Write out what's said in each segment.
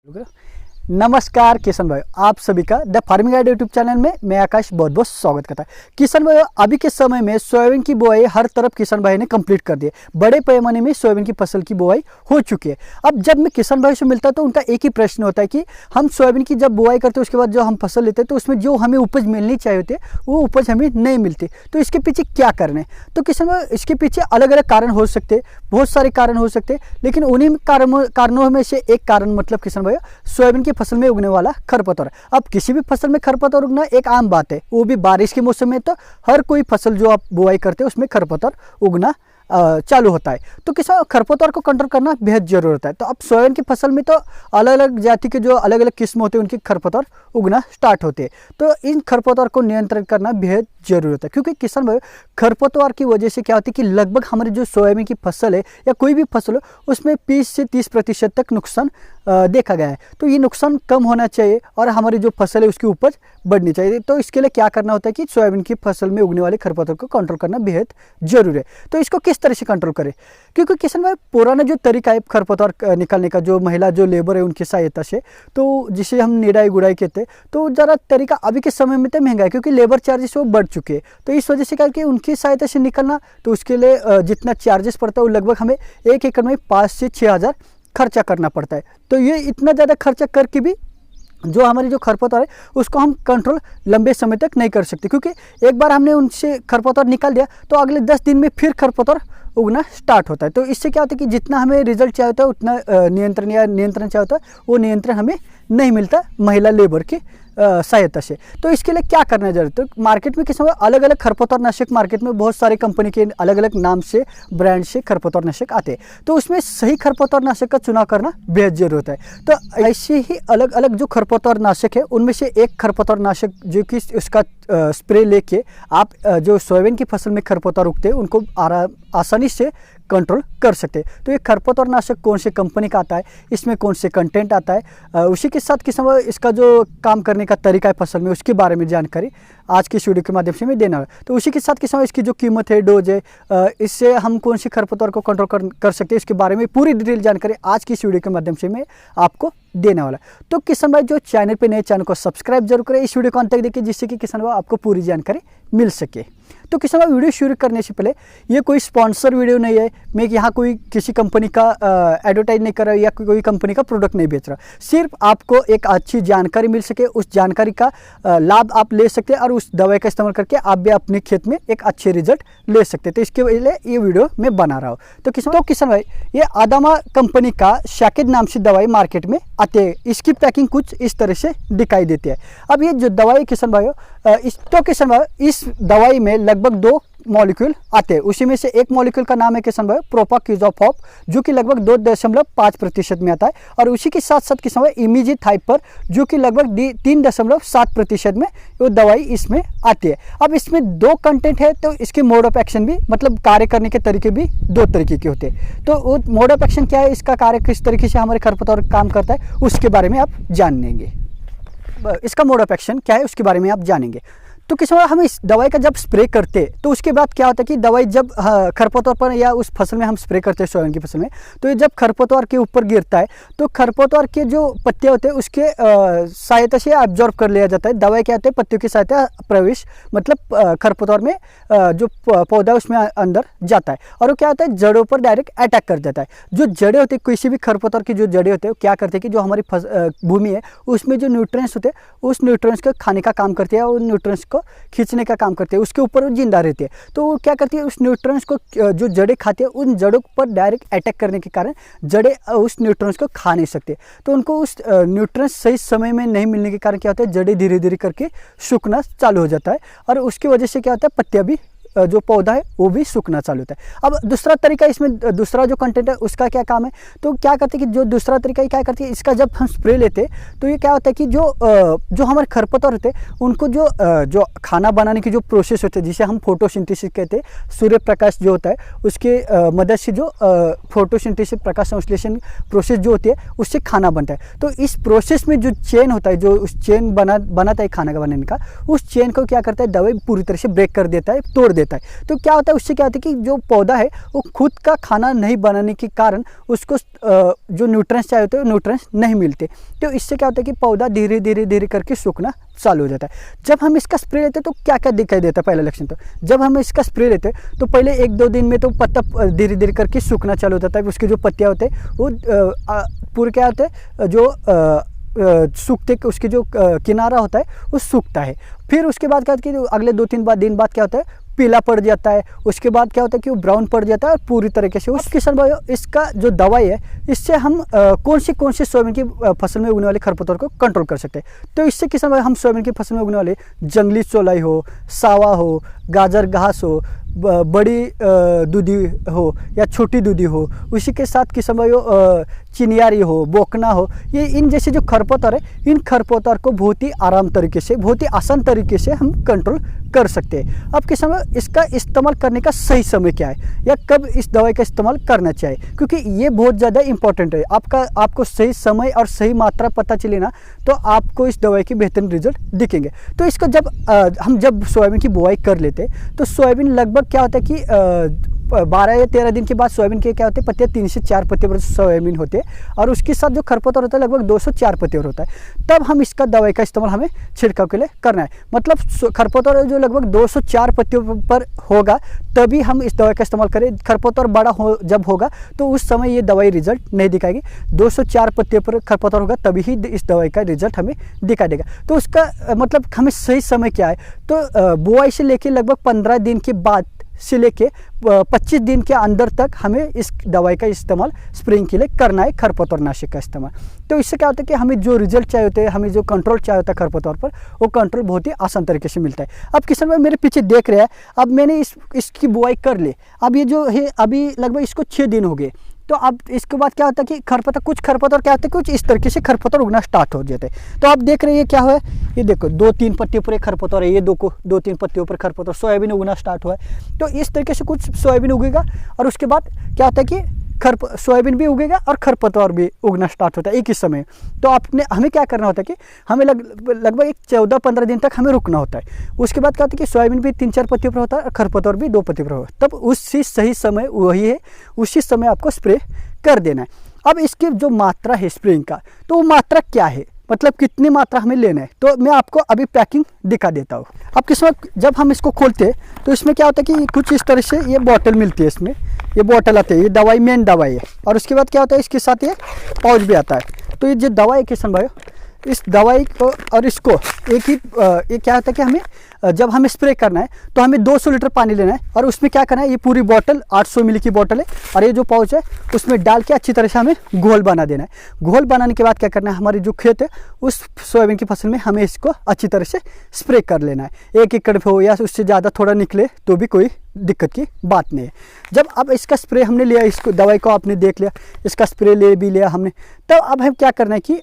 नमस्कार किशन भाई, आप सभी का the farming guide YouTube channel में मैं आकाश बहुत बहुत स्वागत करता है। किशन भाई, अभी के समय में सोयाबीन की बुआई हर तरफ किशन भाई ने कंप्लीट कर दी है। बड़े पैमाने में सोयाबीन की फसल की बुआई हो चुकी है। अब जब मैं किशन भाई से मिलता तो उनका एक ही प्रश्न होता है कि हम सोयाबीन की जब बुआई करते हैं उसके बाद जो हम फसल लेते हैं तो उसमें जो हमें उपज मिलनी चाहिए होती है वो उपज हमें नहीं मिलती, तो इसके पीछे क्या कारण है। तो किशन भाई, इसके पीछे अलग अलग कारण हो सकते, बहुत सारे कारण हो सकते, लेकिन उन्हीं कारणों में से एक कारण मतलब किशन भाई सोयाबीन की फसल में उगने वाला खरपतवार। अब किसी भी फसल में खरपतवार उगना एक आम बात है, वो भी बारिश के मौसम में। तो हर कोई फसल जो आप बुआई करते हैं उसमें खरपतवार उगना चालू होता है। तो किसान खरपतवार को कंट्रोल करना बेहद जरूरत है। तो अब सोयाबीन की फसल में तो अलग अलग जाति के जो अलग अलग किस्म होते हैं उनके खरपतवार उगना स्टार्ट होते हैं। तो इन खरपतवार को नियंत्रण करना बेहद जरूरत है, क्योंकि किसान भाई खरपतवार की वजह से क्या होती है कि लगभग हमारी जो सोयाबीन की फसल है या कोई भी फसल हो उसमें 20 से 30% तक नुकसान देखा गया है। तो ये नुकसान कम होना चाहिए और हमारी जो फसल है उसकी उपज बढ़नी चाहिए। तो इसके लिए क्या करना होता है कि सोयाबीन की फसल में उगने वाले खरपतवार को कंट्रोल करना बेहद जरूरी है। तो इसको किस तरह से कंट्रोल करें, क्योंकि किसान भाई पुराना जो तरीका है खरपतवार निकालने का, जो महिला जो लेबर है उनकी सहायता से, तो जिसे हम निराई गुड़ाई कहते हैं, तो ज़रा तरीका अभी के समय में तो महंगा है क्योंकि लेबर चार्जेस वो बढ़ चुके हैं। तो इस वजह से क्या कि उनकी सहायता से निकलना, तो उसके लिए जितना चार्जेस पड़ता है वो लगभग हमें 1 एकड़ में 5 से 6 हज़ार खर्चा करना पड़ता है। तो ये इतना ज़्यादा खर्चा करके भी जो हमारी जो खरपतवार है उसको हम कंट्रोल लंबे समय तक नहीं कर सकते, क्योंकि एक बार हमने उनसे खरपतवार निकाल दिया तो अगले 10 दिन में फिर खरपतवार उगना स्टार्ट होता है। तो इससे क्या होता है कि जितना हमें रिजल्ट चाहिए होता है उतना नियंत्रण चाहिए होता है वो नियंत्रण हमें नहीं मिलता महिला लेबर की सहायता से। तो इसके लिए क्या करना जरूरी है, तो मार्केट में किसी अलग अलग खरपतवार नाशक, मार्केट में बहुत सारे कंपनी के अलग अलग नाम से ब्रांड से खरपतवार नाशक आते हैं। तो उसमें सही खरपतवार नाशक का चुनाव करना बेहद जरूरत है। तो ऐसे ही अलग अलग जो खरपतवार नाशक है उनमें से एक खरपतवार नाशक जो कि उसका स्प्रे लेके आप जो सोयाबीन की फसल में खरपतवार उगते हैं उनको आसानी से कंट्रोल कर सकते हैं। तो ये खरपतवार नाशक कौन से कंपनी का आता है, इसमें कौन से कंटेंट आता है, उसी के साथ किस समय इसका जो काम करने का तरीका है फसल में उसके बारे में जानकारी आज की इस वीडियो के माध्यम से मैं देना है। तो उसी के साथ किस समय इसकी जो कीमत है, डोज है, इससे हम कौन सी खरपतवार को कंट्रोल कर सकते हैं, इसके बारे में पूरी डिटेल जानकारी आज की इस वीडियो के माध्यम से मैं आपको देने वाला। तो किसान भाई जो चैनल पे नए, चैनल को सब्सक्राइब जरूर करें, इस वीडियो को अंत तक देखिए जिससे कि किसान भाई आपको पूरी जानकारी मिल सके। तो किसान भाई वीडियो शुरू करने से पहले ये कोई स्पॉन्सर वीडियो नहीं है, मैं यहाँ कोई किसी कंपनी का एडवर्टाइज नहीं कर रहा या कोई कंपनी का प्रोडक्ट नहीं बेच रहा, सिर्फ आपको एक अच्छी जानकारी मिल सके, उस जानकारी का लाभ आप ले सकते हैं और उस दवाई का इस्तेमाल करके आप भी अपने खेत में एक अच्छे रिजल्ट ले सकते हैं। तो इसके लिए ये वीडियो मैं बना रहा हूँ। तो किसान भाई ये आदामा कंपनी का शैकेट नाम से दवाई मार्केट में आते हैं। इसकी पैकिंग कुछ इस तरह से दिखाई देती है। अब ये जो दवाई किसान भाई इस दवाई में लगभग 2 मॉलिक्यूल आते हैं। उसी में से एक मॉलिक्यूल का नाम है किसान भाई प्रोपाक्विज़ोफॉप, जो कि लगभग 2.5% में आता है, और उसी के साथ साथ किसान भाई इमिजिथ हाइपर जो कि लगभग 3.7% में वो दवाई इसमें आती है। अब इसमें 2 कंटेंट है, तो इसके मोड ऑफ एक्शन भी मतलब कार्य करने के तरीके भी 2 तरीके के होते हैं। तो वो मोड ऑफ एक्शन क्या है, इसका कार्य किस तरीके से हमारे खरपतवार काम करता है उसके बारे में आप जानेंगे। इसका मोड ऑफ एक्शन क्या है उसके बारे में आप जानेंगे। तो किसी बार हम इस दवाई का जब स्प्रे करते हैं तो उसके बाद क्या होता है कि दवाई जब खरपतवार पर या उस फसल में हम स्प्रे करते हैं सोयाबीन की फसल में, तो ये जब खरपतवार के ऊपर गिरता है तो खरपतवार के जो पत्ते होते हैं उसके सहायता से एब्जॉर्ब कर लिया जाता है। दवाई क्या होती है, पत्तियों की सहायता प्रवेश मतलब खरपतवार में जो पौधा उसमें अंदर जाता है और वो क्या होता है जड़ों पर डायरेक्ट अटैक कर जाता है। जो जड़ें होती है किसी भी खरपतवार की जो जड़ें होते हैं क्या करते हैं कि जो हमारी भूमि है उसमें जो न्यूट्रिएंट्स होते हैं उस न्यूट्रिएंट्स को खाने का काम करते हैं और न्यूट्रिएंट्स को खींचने का काम करते हैं, उसके ऊपर वो जिंदा रहते हैं। तो वो क्या करती है उस न्यूट्रिएंट्स को जो जड़ें खाती है उन जड़ों पर डायरेक्ट अटैक करने के कारण जड़ें उस न्यूट्रिएंट्स को खा नहीं सकते। तो उनको उस न्यूट्रिएंट्स सही समय में नहीं मिलने के कारण क्या होता है जड़ें धीरे धीरे करके सूखना चालू हो जाता है और उसकी वजह से क्या होता है पत्तियां भी जो पौधा है वो भी सूखना चालू होता है। अब दूसरा तरीका इसमें दूसरा जो कंटेंट है उसका क्या काम है, तो क्या करते हैं कि जो दूसरा तरीका क्या करती है इसका जब हम स्प्रे लेते हैं तो ये क्या होता है कि जो हमारे खरपतवार होते हैं उनको जो खाना बनाने की जो प्रोसेस होते हैं जिसे हम फोटोसिंथेसिस कहते हैं, सूर्य प्रकाश जो होता है उसके मदद से जो फोटोसिंथेसिस प्रकाश संश्लेषण प्रोसेस जो होती है उससे खाना बनता है। तो इस प्रोसेस में जो चेन होता है जो उस चेन बनाता है खाना बनाने का, उस चेन को क्या करता है दवाई पूरी तरह से ब्रेक कर देता है, तोड़ देता है। देता है। तो क्या होता है, उससे क्या होता है कि जो पौधा है वो खुद का खाना नहीं बनाने के कारण उसको जो न्यूट्रिएंट्स चाहिए होते हैं न्यूट्रिएंट्स नहीं मिलते। तो इससे क्या होता है कि पौधा धीरे धीरे धीरे करके सूखना चालू हो जाता है। जब हम इसका स्प्रे लेते हैं तो क्या क्या दिखाई देता है, पहला लक्षण तो जब हम इसका स्प्रे लेते हैं तो पहले 1-2 दिन में तो पत्ता धीरे धीरे करके सूखना चालू हो जाता है। उसके जो पत्तियाँ होते हैं वो पूरे क्या होते हैं, जो सूखते उसके जो किनारा होता है वो सूखता है। फिर उसके बाद क्या होता है कि अगले 2-3 दिन बाद क्या होता है, पीला पड़ जाता है। उसके बाद क्या होता है कि वो ब्राउन पड़ जाता है और पूरी तरीके से उस किसान भाई इसका जो दवाई है इससे हम कौन सी सोयाबीन की फसल में उगने वाले खरपतवार को कंट्रोल कर सकते हैं। तो इससे किसान भाई हम सोयाबीन की फसल में उगने वाले जंगली चौलाई हो, सावा हो, गाजर घास हो, बड़ी दूधी हो या छोटी दूधी हो, उसी के साथ किसान भाई चिनियारी हो, बोकना हो, ये इन जैसे जो खरपतवार है इन खरपतवार को बहुत ही आराम तरीके से, बहुत ही आसान तरीके से हम कंट्रोल कर सकते हैं। अब किसान भाई इसका इस्तेमाल करने का सही समय क्या है या कब इस दवाई का इस्तेमाल करना चाहिए, क्योंकि ये बहुत ज़्यादा इंपॉर्टेंट है। आपको सही समय और सही मात्रा पता चले ना तो आपको इस दवाई के बेहतरीन रिजल्ट दिखेंगे। तो इसको हम जब सोयाबीन की बुआई कर लेते तो सोयाबीन लगभग क्या होता है कि 12 या 13 दिन के बाद सोयाबीन के क्या होते हैं, पत्तियाँ 3 से 4 पत्ते पर सोयाबीन होते हैं और उसके साथ जो खरपतवार होता है लगभग 204 पत्ते पर होता है। तब हम इसका दवाई का इस्तेमाल हमें छिड़काव के लिए करना है। मतलब खरपतवार जो लगभग 204 पत्तियों पर होगा तभी हम इस दवाई का इस्तेमाल करें। खरपतवार बड़ा जब होगा तो उस समय ये दवाई रिजल्ट नहीं दिखाएगी। 204 पत्तियों पर खरपतवार होगा तभी ही इस दवाई का रिजल्ट हमें दिखा देगा। तो उसका मतलब हमें सही समय क्या है, तो बुआई से लेके लगभग 15 दिन के बाद से लेके 25 दिन के अंदर तक हमें इस दवाई का इस्तेमाल स्प्रेइंग के लिए करना है, खरपतवार नाशक का इस्तेमाल। तो इससे क्या होता है कि हमें जो रिजल्ट चाहिए होते हैं, हमें जो कंट्रोल चाहिए होता है खरपतवार पर, वो कंट्रोल बहुत ही आसान तरीके से मिलता है। अब किसान भाई मेरे पीछे देख रहे हैं, अब मैंने इसकी बुआई कर ली। अब ये जो है अभी लगभग इसको 6 दिन हो गए। तो अब इसके बाद क्या होता है कि कुछ खरपतवार क्या होता है, कुछ इस तरीके से खरपतवार उगना स्टार्ट हो जाते हैं। तो आप देख रहे हैं क्या हुआ है, ये देखो 2-3 पत्तियों पर एक खरपतवार है, ये 2-3 पत्तियों पर खरपतवार सोयाबीन उगना स्टार्ट हुआ है। तो इस तरीके से कुछ सोयाबीन उगेगा और उसके बाद क्या होता है कि सोयाबीन भी उगेगा और खरपतवार भी उगना स्टार्ट होता है एक ही समय। तो हमें क्या करना होता है कि हमें लगभग एक 14-15 दिन तक हमें रुकना होता है। उसके बाद क्या होता है कि सोयाबीन भी 3-4 पत्तियों पर होता है और खरपतवार भी 2 पत्तियों पर होता है। तब उसी सही समय वही है, उसी समय आपको स्प्रे कर देना है। अब इसकी जो मात्रा है स्प्रेइंग का, तो वो मात्रा क्या है, मतलब कितनी मात्रा हमें लेना है, तो मैं आपको अभी पैकिंग दिखा देता हूँ। अब किस वक्त जब हम इसको खोलते हैं तो इसमें क्या होता है कि कुछ इस तरह से ये बॉटल मिलती है, इसमें ये बॉटल आती है, ये दवाई मेन दवाई है। और उसके बाद क्या होता है इसके साथ ये पाउच भी आता है। तो ये जो दवाई है किसान भाई, इस दवाई को और इसको एक ही ये क्या होता है कि हमें जब हमें स्प्रे करना है तो हमें 200 लीटर पानी लेना है और उसमें क्या करना है, ये पूरी बॉटल 800 मिली की बॉटल है और ये जो पाउच है उसमें डाल के अच्छी तरह से हमें घोल बना देना है। घोल बनाने के बाद क्या करना है, हमारी जो खेत है उस सोयाबीन की फसल में हमें इसको अच्छी तरह से स्प्रे कर लेना है। 1 एकड़ हो या उससे ज़्यादा थोड़ा निकले तो भी कोई दिक्कत की बात नहीं है। जब अब इसका स्प्रे हमने लिया, इसको दवाई को आपने देख लिया, इसका स्प्रे ले भी लिया हमने, तब अब हम क्या करना है कि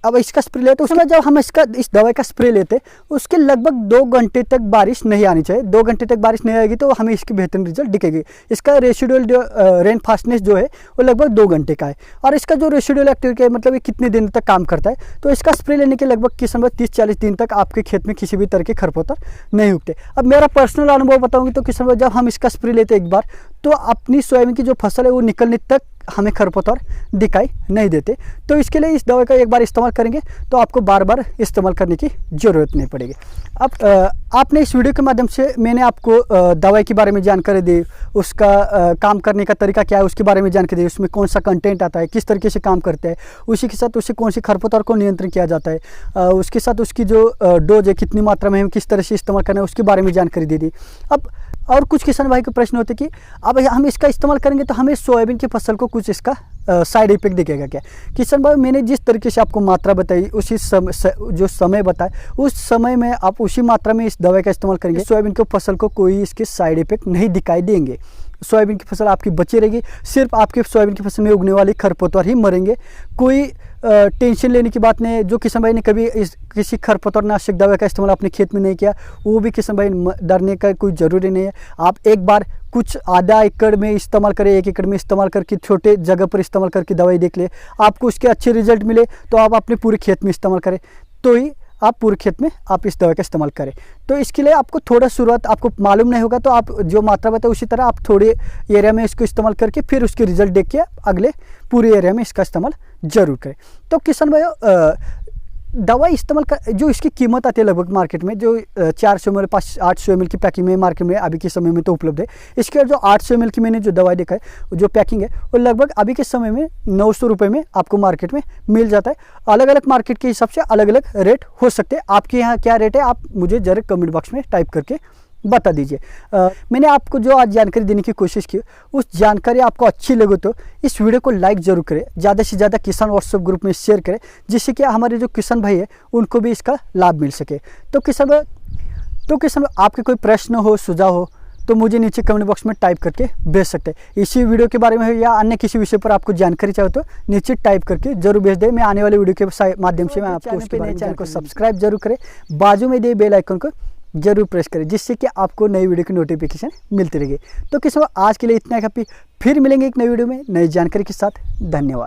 अब इसका स्प्रे लेते उसमें जब हम इस दवाई का स्प्रे लेते उसके लगभग 2 घंटे तक बारिश नहीं आनी चाहिए। 2 घंटे तक बारिश नहीं आएगी तो हमें इसकी बेहतरीन रिजल्ट दिखेगी। इसका रेसिडुअल जो रेन फास्टनेस जो है वो लगभग 2 घंटे का है और इसका जो रेसिडुअल एक्टिविटी है मतलब ये कितने दिन तक काम करता है। तो इसका स्प्रे लेने के लगभग किस समय 30-40 दिन तक आपके खेत में किसी भी तरह के खरपतवार नहीं उगते। अब मेरा पर्सनल अनुभव बताऊँगी तो किस समय जब हम इसका स्प्रे लेते एक बार तो अपनी सोयाबीन की जो फसल है वो निकलने तक हमें खरपतवार दिखाई नहीं देते। तो इसके लिए इस दवाई का एक बार इस्तेमाल करेंगे तो आपको बार बार इस्तेमाल करने की ज़रूरत नहीं पड़ेगी। अब आपने इस वीडियो के माध्यम से मैंने आपको दवाई के बारे में जानकारी दी, उसका काम करने का तरीका क्या है उसके बारे में जानकारी दी, उसमें कौन सा कंटेंट आता है, किस तरीके से काम करता है, उसी के साथ उससे कौन सी खरपतवार को नियंत्रण किया जाता है, उसके साथ उसकी जो डोज है कितनी मात्रा में हम किस तरह से इस्तेमाल करना है उसके बारे में जानकारी दे दी। अब और कुछ किसान भाई के प्रश्न होते कि अब हम इसका इस्तेमाल करेंगे तो हमें सोयाबीन की फसल को कुछ इसका साइड इफेक्ट दिखेगा क्या। किसान भाई मैंने जिस तरीके से आपको मात्रा बताई उसी जो समय बताया उस समय में आप उसी मात्रा में इस दवाई का इस्तेमाल करेंगे, सोयाबीन की फसल को कोई इसके साइड इफेक्ट नहीं दिखाई देंगे। सोयाबीन की फसल आपकी बची रहेगी, सिर्फ आपके सोयाबीन की फसल में उगने वाली खरपतवार ही मरेंगे। कोई टेंशन लेने की बात नहीं है। जो किसान भाई ने कभी किसी खरपतवार नाशक दवा का इस्तेमाल अपने खेत में नहीं किया वो भी किसान भाई डरने का कोई ज़रूरी नहीं है। आप एक बार कुछ आधा एकड़ में इस्तेमाल करें, 1 एकड़ में इस्तेमाल करके छोटे जगह पर इस्तेमाल करके दवाई देख ले, आपको उसके अच्छे रिजल्ट मिले तो आप अपने पूरे खेत में इस्तेमाल करें तो ही आप पूरे खेत में आप इस दवा का इस्तेमाल करें। तो इसके लिए आपको थोड़ा शुरुआत आपको मालूम नहीं होगा, तो आप जो मात्रा बताए उसी तरह आप थोड़े एरिया में इसको इस्तेमाल करके फिर उसके रिजल्ट देख के अगले पूरे एरिया में इसका इस्तेमाल जरूर करें। तो किसान भाइयों, दवा इस्तेमाल कर जो इसकी कीमत आती है लगभग मार्केट में, जो 400 ml 800 ml की पैकिंग में मार्केट में अभी के समय में तो उपलब्ध है। इसके जो 800 ml की मैंने जो दवाई देखा है, जो पैकिंग है, वो लगभग अभी के समय में 900 रुपये में आपको मार्केट में मिल जाता है। अलग अलग मार्केट के हिसाब से अलग अलग रेट हो सकते हैं। आपके यहाँ क्या रेट है आप मुझे जरा कमेंट बॉक्स में टाइप करके बता दीजिए। मैंने आपको जो आज जानकारी देने की कोशिश की, उस जानकारी आपको अच्छी लगे तो इस वीडियो को लाइक जरूर करें, ज़्यादा से ज़्यादा किसान व्हाट्सएप ग्रुप में शेयर करें, जिससे कि हमारे जो किसान भाई है उनको भी इसका लाभ मिल सके। तो किसान भाई आपके कोई प्रश्न हो, सुझाव हो तो मुझे नीचे कमेंट बॉक्स में टाइप करके भेज सकते हैं। इसी वीडियो के बारे में या अन्य किसी विषय पर आपको जानकारी चाहिए तो नीचे टाइप करके जरूर भेज दें। मैं आने वाले वीडियो के माध्यम से मैं आपको उसके नए चैनल को सब्सक्राइब जरूर करें, बाजू में दिए बेल आइकन को जरूर प्रेस करें, जिससे कि आपको नई वीडियो की नोटिफिकेशन मिलती रहेगी। तो किसान आज के लिए इतना ही, फिर मिलेंगे एक नई वीडियो में नई जानकारी के साथ। धन्यवाद।